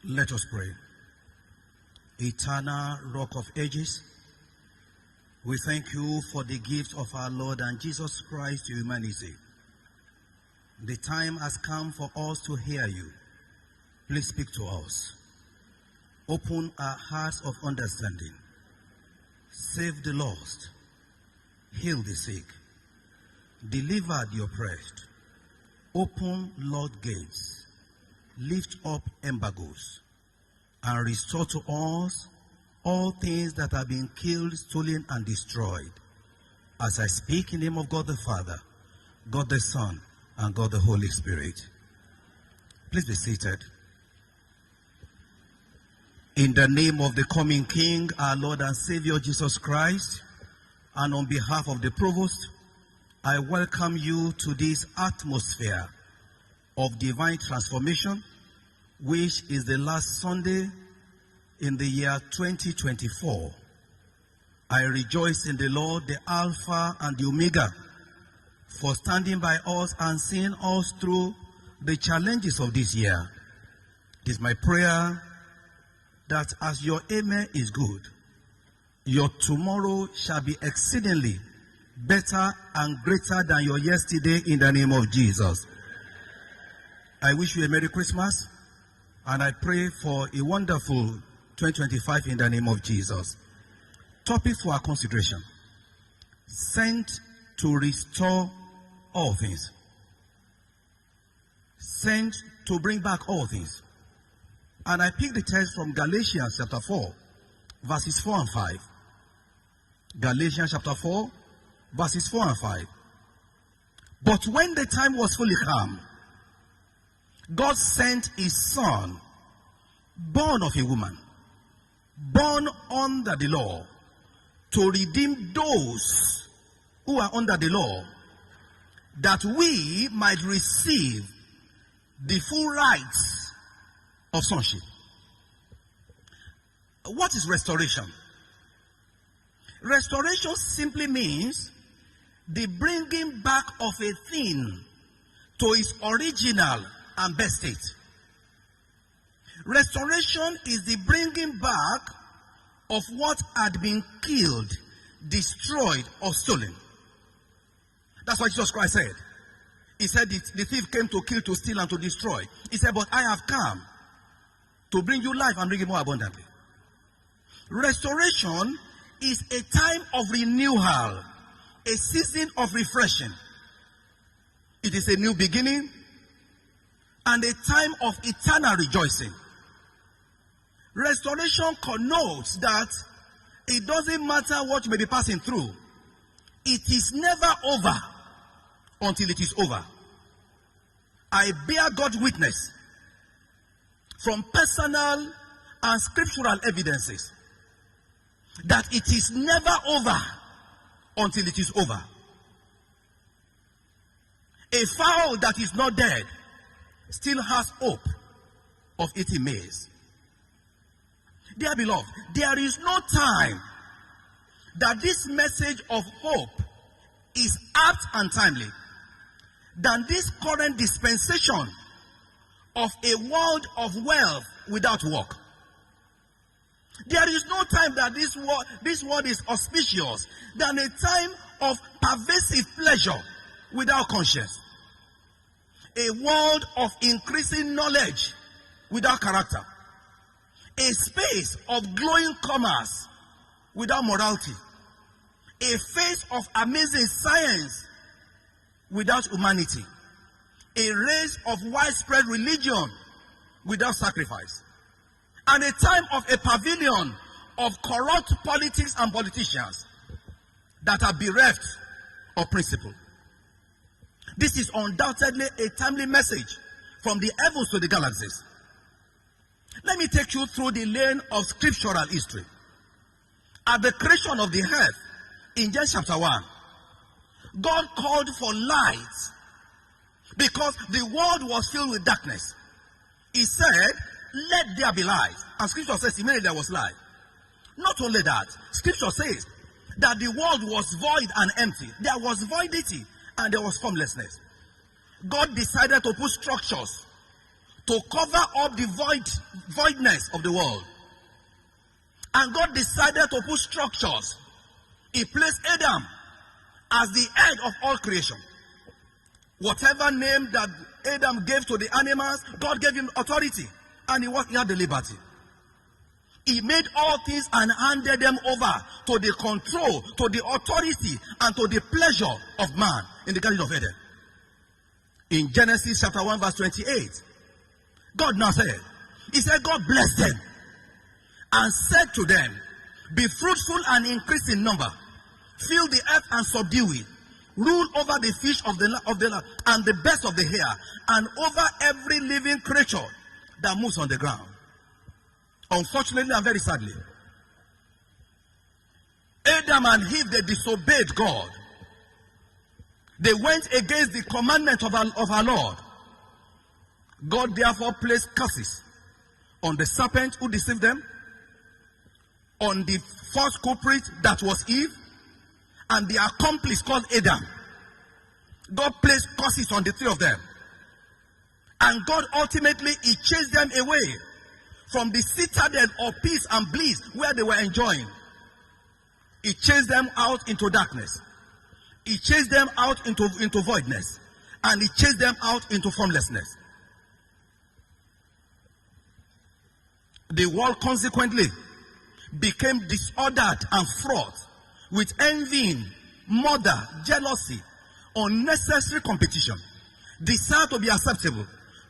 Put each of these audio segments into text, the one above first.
Let us pray. Eternal Rock of Ages, we thank you for the gift of our Lord and Jesus Christ to humanity. The time has come for us to hear you. Please speak to us. Open our hearts of understanding. Save the lost. Heal the sick. Deliver the oppressed. Open Lord gates. Lift up embargoes. And restore to us all things that have been killed, stolen, and destroyed. As I speak in the name of God the Father, God the Son, and God the Holy Spirit. Please be seated. In the name of the coming King, our Lord and Savior Jesus Christ, and on behalf of the Provost, I welcome you to this atmosphere of divine transformation, which is the last Sunday in the year 2024. I rejoice in the Lord, the Alpha and the Omega, for standing by us and seeing us through the challenges of this year. It is my prayer that as your amen is good, your tomorrow shall be exceedingly better and greater than your yesterday in the name of Jesus. I wish you a Merry Christmas, and I pray for a wonderful 2025 in the name of Jesus. Topic for our consideration: sent to restore all things. Sent to bring back all things. And I picked the text from Galatians chapter 4, verses 4 and 5. Galatians chapter 4, verses 4 and 5. But when the time was fully come, God sent his Son, born of a woman, born under the law, to redeem those who are under the law, that we might receive the full rights of sonship. What is restoration? Restoration simply means the bringing back of a thing to its original and best state. Restoration is the bringing back of what had been killed, destroyed, or stolen. That's what Jesus Christ said. He said the thief came to kill, to steal, and to destroy. He said, but I have come to bring you life and bring it more abundantly. Restoration is a time of renewal, a season of refreshing. It is a new beginning and a time of eternal rejoicing. Restoration connotes that it doesn't matter what you may be passing through. It is never over until it is over. I bear God's witness from personal and scriptural evidences that it is never over until it is over. A fowl that is not dead still has hope of eating maize. Dear beloved, there is no time that this message of hope is apt and timely than this current dispensation of a world of wealth without work. There is no time that this world is auspicious than a time of pervasive pleasure without conscience. A world of increasing knowledge without character. A space of glowing commerce without morality. A phase of amazing science without humanity. A race of widespread religion without sacrifice. And a time of a pavilion of corrupt politics and politicians that are bereft of principle. This is undoubtedly a timely message from the heavens to the galaxies. Let me take you through the lane of scriptural history. At the creation of the earth, in Genesis chapter 1, God called for light because the world was filled with darkness. He said, let there be light. And scripture says immediately there was light. Not only that, scripture says that the world was void and empty. There was voidity and there was formlessness. God decided to put structures to cover up the voidness of the world. And God decided to put structures. He placed Adam as the head of all creation. Whatever name that Adam gave to the animals, God gave him authority, and he had the liberty. He made all things and handed them over to the control, to the authority, and to the pleasure of man in the Garden of Eden. In Genesis chapter 1 verse 28, God now said, he said, God blessed them and said to them, be fruitful and increase in number, fill the earth and subdue it, rule over the fish of the land and the birds of the air, and over every living creature that moves on the ground. Unfortunately and very sadly, Adam and Eve, they disobeyed God. They went against the commandment of our Lord. God therefore placed curses on the serpent who deceived them, on the false culprit that was Eve, and the accomplice called Adam. God placed curses on the three of them. And God ultimately, he chased them away from the citadel of peace and bliss where they were enjoying. He chased them out into darkness. He chased them out into voidness. And he chased them out into formlessness. The world consequently became disordered and fraught with envy, murder, jealousy, unnecessary competition, desire to be acceptable,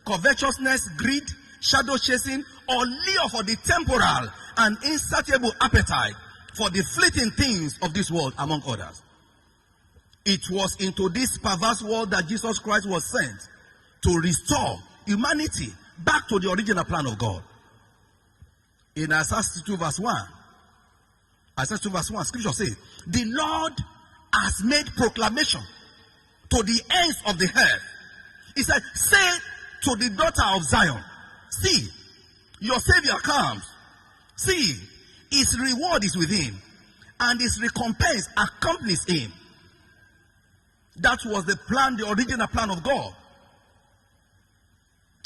covetousness, greed, shadow chasing, or lure for the temporal and insatiable appetite for the fleeting things of this world, among others. It was into this perverse world that Jesus Christ was sent to restore humanity back to the original plan of God. In Isaiah 62 verse 1, Isaiah 62 verse 1, scripture says, the Lord has made proclamation to the ends of the earth. He said, say to the daughter of Zion, see, your Savior comes. See, his reward is with him, and his recompense accompanies him. That was the plan, the original plan of God.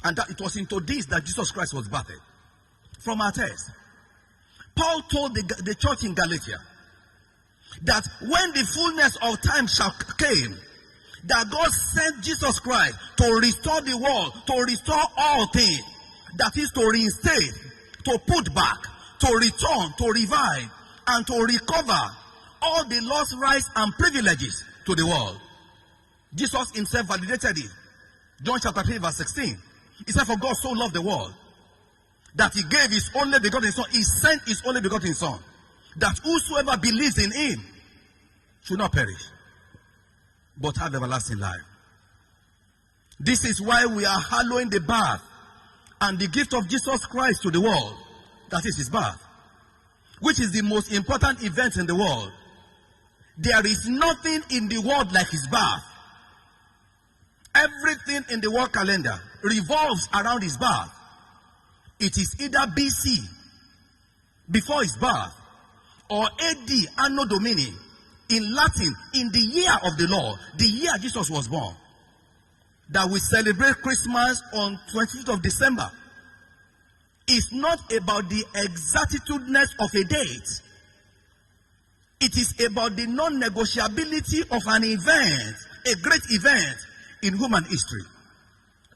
And that it was into this that Jesus Christ was birthed. From our text, Paul told the church in Galatia that when the fullness of time came, that God sent Jesus Christ to restore the world, to restore all things. That is to reinstate, to put back, to return, to revive, and to recover all the lost rights and privileges to the world. Jesus himself validated it. John chapter 3 verse 16. He said, for God so loved the world that he gave his only begotten son. He sent his only begotten son, that whosoever believes in him should not perish, but have everlasting life. This is why we are hallowing the birth and the gift of Jesus Christ to the world. That is his birth, which is the most important event in the world. There is nothing in the world like his birth. Everything in the world calendar revolves around his birth. It is either BC, before his birth, or AD, Anno Domini, in Latin, in the year of the Lord, the year Jesus was born. That we celebrate Christmas on 25th of December. It's not about the exactitudeness of a date. It is about the non-negotiability of an event, a great event in human history.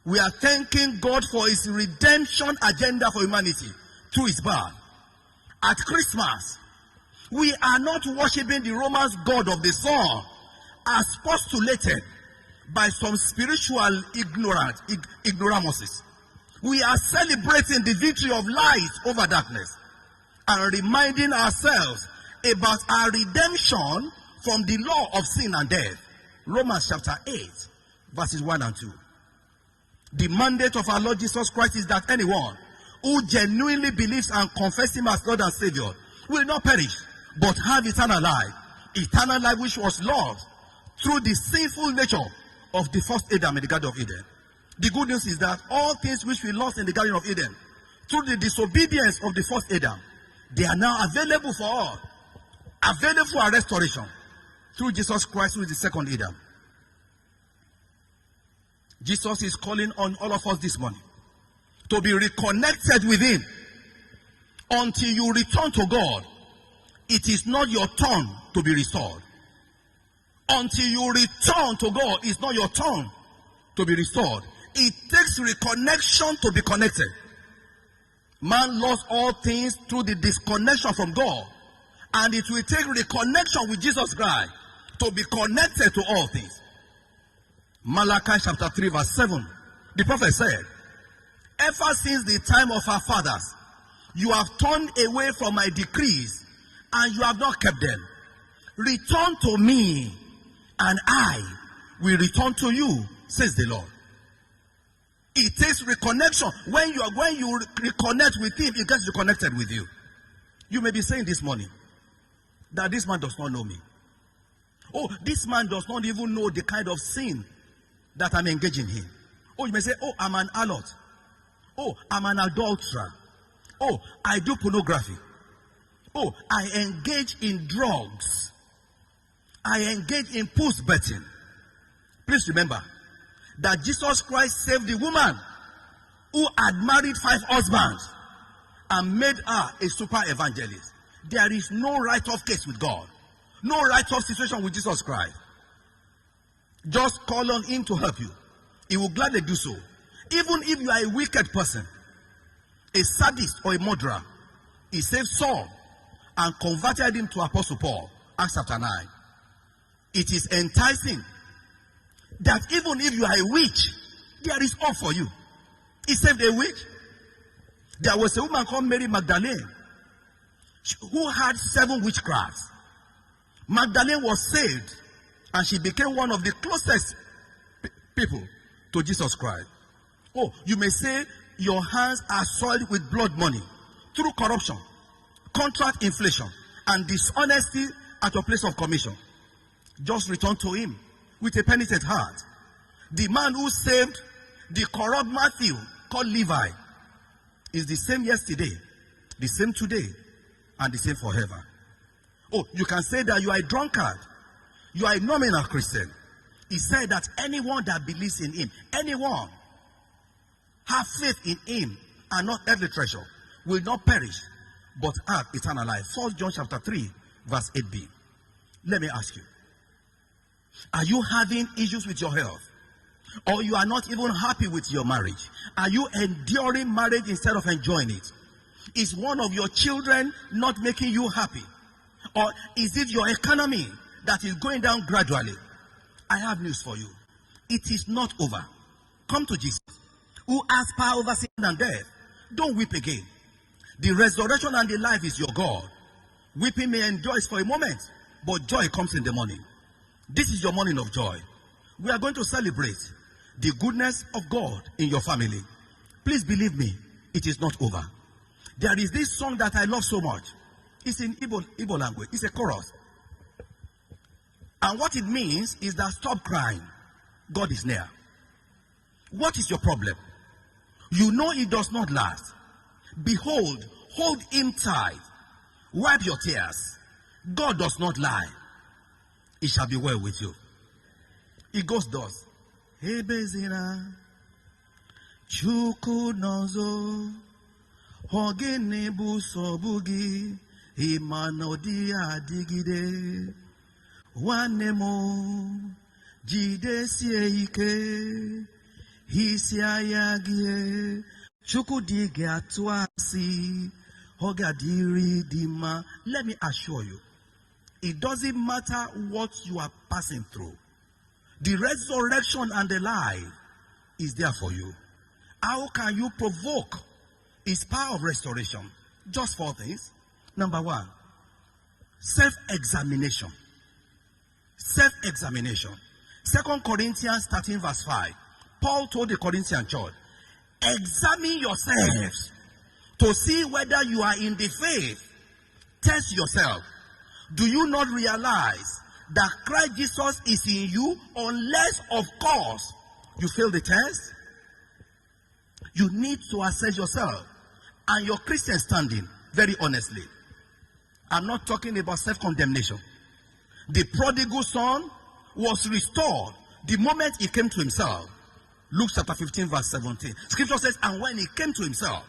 We are thanking God for his redemption agenda for humanity through his birth. At Christmas, we are not worshiping the Roman god of the sun as postulated by some spiritual ignoramuses. We are celebrating the victory of light over darkness and reminding ourselves about our redemption from the law of sin and death. Romans chapter 8, verses 1 and 2. The mandate of our Lord Jesus Christ is that anyone who genuinely believes and confesses him as Lord and Savior will not perish, but have eternal life. Eternal life which was lost through the sinful nature of the first Adam in the Garden of Eden. The good news is that all things which we lost in the Garden of Eden through the disobedience of the first Adam, they are now available for all. Available for our restoration through Jesus Christ, who is the second Adam. Jesus is calling on all of us this morning to be reconnected with him. Until you return to God, it is not your turn to be restored. Until you return to God, it's not your turn to be restored. It takes reconnection to be connected. Man lost all things through the disconnection from God. And it will take reconnection with Jesus Christ to be connected to all things. Malachi chapter 3 verse 7. The prophet said, ever since the time of our fathers, you have turned away from my decrees, and you have not kept them. Return to me, and I will return to you, says the Lord. It takes reconnection. When you reconnect with him, it gets reconnected with you. You may be saying this morning that this man does not know me. Oh, this man does not even know the kind of sin that I'm engaging in. Oh, you may say, oh, I'm an harlot. Oh, I'm an adulterer. Oh, I do pornography. Oh, I engage in drugs. I engage in post betting. Please remember that Jesus Christ saved the woman who had married 5 husbands and made her a super evangelist. There is no write-off case with God. No write-off situation with Jesus Christ. Just call on him to help you. He will gladly do so. Even if you are a wicked person, a sadist or a murderer, he saved Saul and converted him to Apostle Paul. Acts chapter 9. It is enticing that even if you are a witch, there is hope for you. He saved a witch. There was a woman called Mary Magdalene who had 7 witchcrafts. Magdalene was saved, and she became one of the closest people to Jesus Christ. Oh, you may say your hands are soiled with blood money through corruption, contract inflation, and dishonesty at your place of commission. Just return to him with a penitent heart. The man who saved the corrupt Matthew, called Levi, is the same yesterday, the same today, and the same forever. Oh, you can say that you are a drunkard. You are a nominal Christian. He said that anyone that believes in him, anyone have faith in him and not earthly treasure, will not perish, but have eternal life. 1 John chapter 3, verse 8b. Let me ask you, are you having issues with your health? Or you are not even happy with your marriage? Are you enduring marriage instead of enjoying it? Is one of your children not making you happy? Or is it your economy that is going down gradually? I have news for you. It is not over. Come to Jesus, who has power over sin and death. Don't weep again. The resurrection and the life is your God. Weeping may endure for a moment, but joy comes in the morning. This is your morning of joy. We are going to celebrate the goodness of God in your family. Please believe me, it is not over. There is this song that I love so much. It's in Igbo language. It's a chorus. And what it means is that stop crying. God is near. What is your problem? You know it does not last. Behold, hold him tight. Wipe your tears. God does not lie. It shall be well with you. It goes thus. Ebezina Chuku nozo Hogene busobugi Imanodi adigide Wanemo Jide sieike Hisiayagie Chuku dige atwasi Hogadiri dima. Let me assure you, it doesn't matter what you are passing through. The resurrection and the life is there for you. How can you provoke his power of restoration? Just 4 things. Number 1, self-examination. Self-examination. 2 Corinthians 13 verse 5. Paul told the Corinthian church, examine yourselves to see whether you are in the faith. Test yourself. Do you not realize that Christ Jesus is in you, unless, of course, you fail the test? You need to assess yourself and your Christian standing very honestly. I'm not talking about self-condemnation. The prodigal son was restored the moment he came to himself. Luke chapter 15 verse 17. Scripture says, and when he came to himself,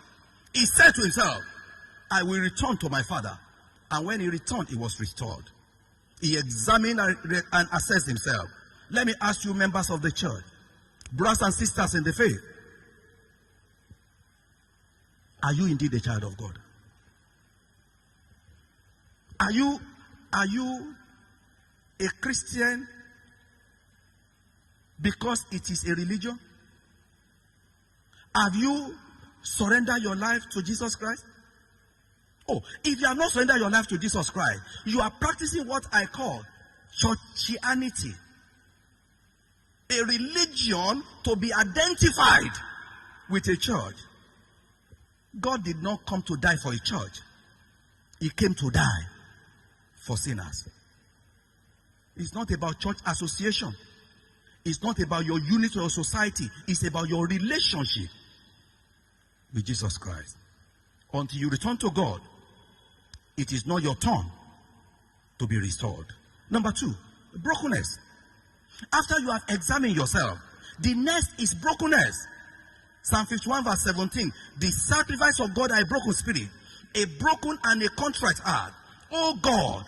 he said to himself, I will return to my father. And when he returned, he was restored. He examined and assessed himself. Let me ask you, members of the church, brothers and sisters in the faith, are you indeed a child of God? Are you a Christian because it is a religion? Have you surrendered your life to Jesus Christ? Oh, if you have not surrendered your life to Jesus Christ, you are practicing what I call churchianity. A religion to be identified with a church. God did not come to die for a church. He came to die for sinners. It's not about church association. It's not about your unit or society. It's about your relationship with Jesus Christ. Until you return to God, it is not your turn to be restored. Number 2, brokenness. After you have examined yourself, the next is brokenness. Psalm 51 verse 17. The sacrifice of God are a broken spirit, a broken and a contrite heart. Oh God,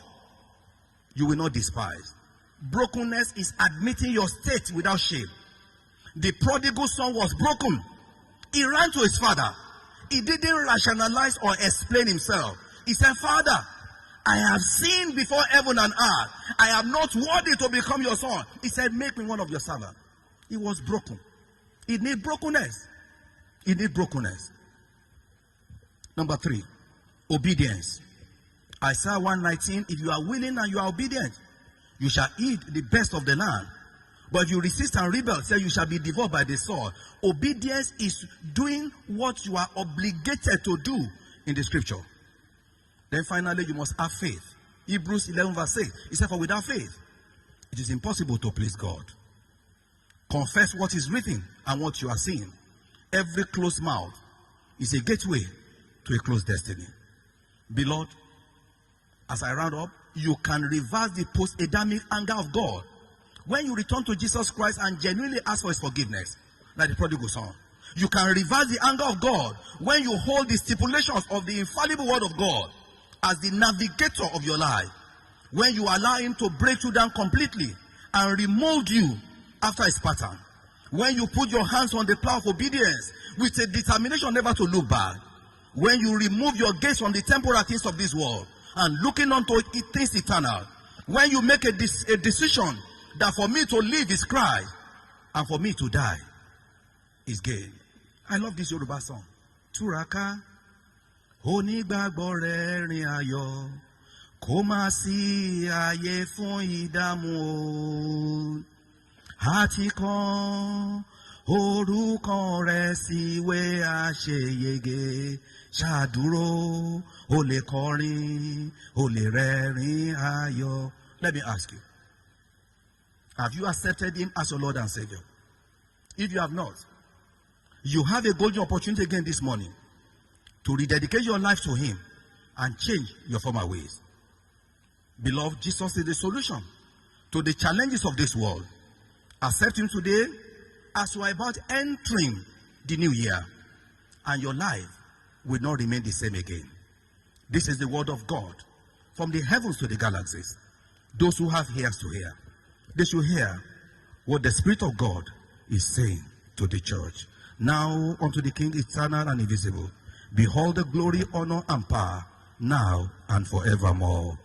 you will not despise. Brokenness is admitting your state without shame. The prodigal son was broken. He ran to his father. He didn't rationalize or explain himself. He said, Father, I have sinned before heaven and earth. I am not worthy to become your son. He said, make me one of your servants. He was broken. He needed brokenness. He needed brokenness. Number 3, obedience. Isaiah 1:19, if you are willing and you are obedient, you shall eat the best of the land. But if you resist and rebel, say you shall be devoured by the sword. Obedience is doing what you are obligated to do in the scripture. Then finally, you must have faith. Hebrews 11 verse 6. It says, for without faith, it is impossible to please God. Confess what is written and what you are seeing. Every closed mouth is a gateway to a closed destiny. Beloved, as I round up, you can reverse the post-Adamic anger of God when you return to Jesus Christ and genuinely ask for his forgiveness, like the prodigal son. You can reverse the anger of God when you hold the stipulations of the infallible word of God as the navigator of your life. When you allow him to break you down completely and remold you after his pattern. When you put your hands on the plow of obedience with a determination never to look back. When you remove your gaze from the temporal things of this world and looking unto things eternal. When you make a decision that for me to live is Christ and for me to die is gain. I love this Yoruba song. Túraká, onígbàgbọ́ rẹ̀ rìn ayọ̀, kò má sí ààyè fún ìdààmú o. Àti kan orúkọ rẹ̀ síwé àṣeyege, ṣàdúró, ó lè kọrin, ó lè rẹ́rìn ayọ̀. Let me ask you, have you accepted him as your Lord and Savior? If you have not, you have a golden opportunity again this morning to rededicate your life to him and change your former ways. Beloved, Jesus is the solution to the challenges of this world. Accept him today as you are about entering the new year, and your life will not remain the same again. This is the word of God from the heavens to the galaxies. Those who have ears to hear, they should hear what the Spirit of God is saying to the church. Now unto the King eternal and invisible, behold the glory, honor, and power, now and forevermore.